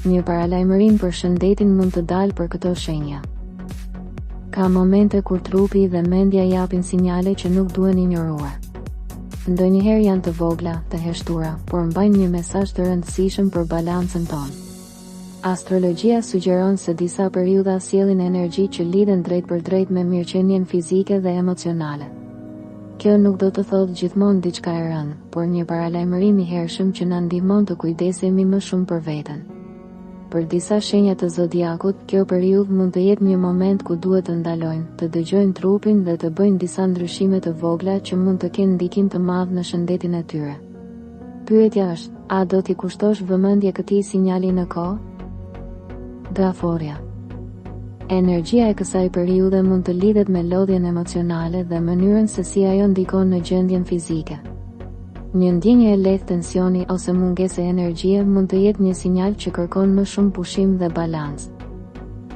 Një paralajmërim për shëndetin mund të dalë për këto shenja. Ka momente kur trupi dhe mendja japin sinjale që nuk duhen injoruar. Ndonjëherë janë të vogla, të heshtura, por mbajnë një mesazh të rëndësishëm për balancën tonë. Astrologjia sugjeron se disa periudha sjellin energji që lidhen drejt për drejt me mirëqenien fizike dhe emocionale. Kjo nuk do të thotë gjithmonë diçka e rëndë, por një paralajmërim i hershëm që na ndihmon të kujdesemi më shumë për veten. Për disa shenja të zodiakut, kjo periudhë mund të jetë një moment ku duhet të ndalojnë, të dëgjojnë trupin dhe të bëjnë disa ndryshime të vogla që mund të kenë ndikim të madh në shëndetin e tyre. Pyetja është, a do t'i kushtosh vëmendje këtij sinjali në kohë? Graforia. Energjia e kësaj periudhe mund të lidhet me lodhjen emocionale dhe mënyrën se si ajo ndikon në gjendjen fizike. Një ndjenjë e lehtë tensioni ose mungesë energjie mund të jetë një sinjal që kërkon më shumë pushim dhe balancë.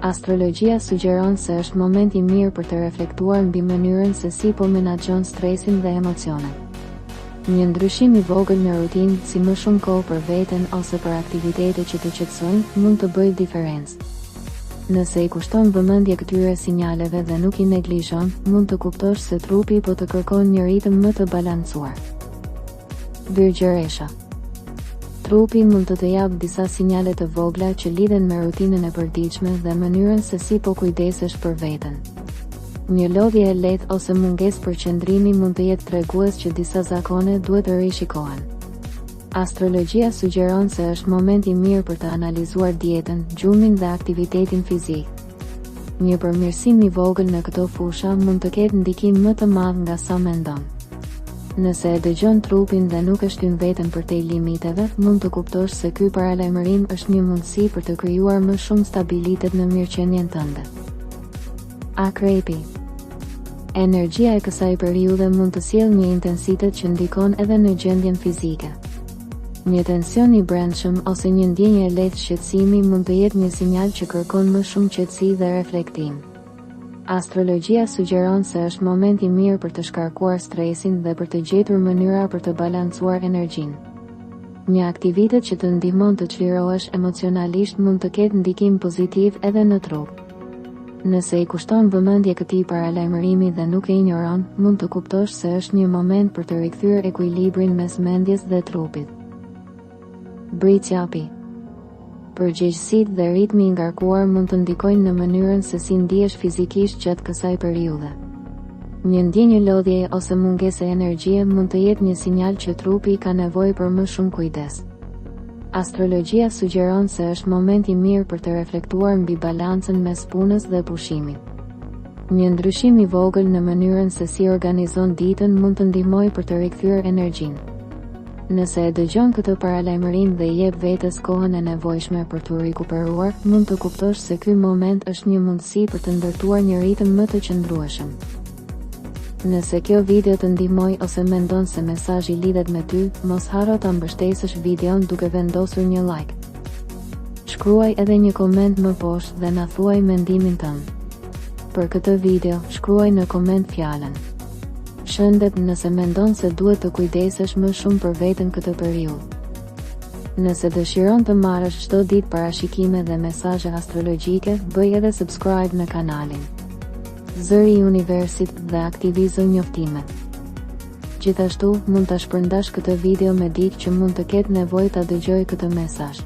Astrologjia sugjeron se është moment i mirë për të reflektuar mbi mënyrën se si po menaxhon stresin dhe emocionet. Një ndryshim i vogël në rutinë, si më shumë kohë për veten ose për aktivitete që të qetësojnë, mund të bëjë diferencë. Nëse i kushton vëmendje këtyre sinjaleve dhe nuk i neglizhon, mund të kuptosh se trupi po të kërkon një ritëm më të balancuar. Virgjëresha. Trupi mund të japë disa sinjale të vogla që lidhen me rutinën e përditshme dhe mënyrën se si po kujdesesh për veten. Një lodhje e lehtë ose mungesë përqendrimi mund të jetë tregues që disa zakone duhet të rishikohen. Astrologjia sugjeron se është moment i mirë për të analizuar dietën, gjumin dhe aktivitetin fizik. Një përmirësim i vogël në këto fusha mund të ketë ndikim më të madh nga sa mendon. Nëse e dëgjon trupin dhe nuk e shtyn veten përtej limiteve, mund të kuptosh se ky paralajmërim është një mundësi për të krijuar më shumë stabilitet në mirëqenien tënde. Akrepi. Energjia e kësaj periudhe mund të sjellë një intensitet që ndikon edhe në gjendjen fizike. Një tension i brendshëm ose një ndjenjë e lehtë shqetësimi mund të jetë një sinjal që kërkon më shumë qetësi dhe reflektim. Astrologjia sugjeron se është moment i mirë për të shkarkuar stresin dhe për të gjetur mënyra për të balancuar energjinë. Një aktivitet që të ndihmon të çlirohesh emocionalisht mund të ketë ndikim pozitiv edhe në trup. Nëse i kushton vëmendje këtij paralajmërimi dhe nuk e injoron, mund të kuptosh se është një moment për të rikthyer ekuilibrin mes mendjes dhe trupit. Britsjapi. Përgjegjësitë dhe ritmi i ngarkuar mund të ndikojnë në mënyrën se si ndihesh fizikisht gjatë kësaj periudhe. Një ndjenjë lodhjeje ose mungesë energjie mund të jetë një sinjal që trupi ka nevojë për më shumë kujdes. Astrologjia sugjeron se është moment i mirë për të reflektuar mbi balancën mes punës dhe pushimit. Një ndryshim i vogël në mënyrën se si organizon ditën mund të ndihmojë për të rikthyer energjinë. Nëse e dëgjon këtë paralajmërim dhe i jep vetes kohën e nevojshme për të rikuperuar, mund të kuptosh se ky moment është një mundësi për të ndërtuar një ritëm më të qëndrueshëm. Nëse kjo video të ndihmoi ose mendon se mesazhi lidhet me ty, mos harro ta mbështesësh videon duke vendosur një like. Shkruaj edhe një koment më poshtë dhe na thuaj mendimin tënd. Për këtë video, shkruaj në koment fjalën shëndet nëse mendon se duhet të kujdesesh më shumë për veten këtë periudhë. Nëse dëshiron të marrësh çdo ditë parashikime dhe mesazhe astrologjike, bëj edhe subscribe në kanalin Zëri i Universit dhe aktivizo njoftimet. Gjithashtu, mund ta shpërndash këtë video me dikë që mund të ketë nevojë ta dëgjojë këtë mesazh.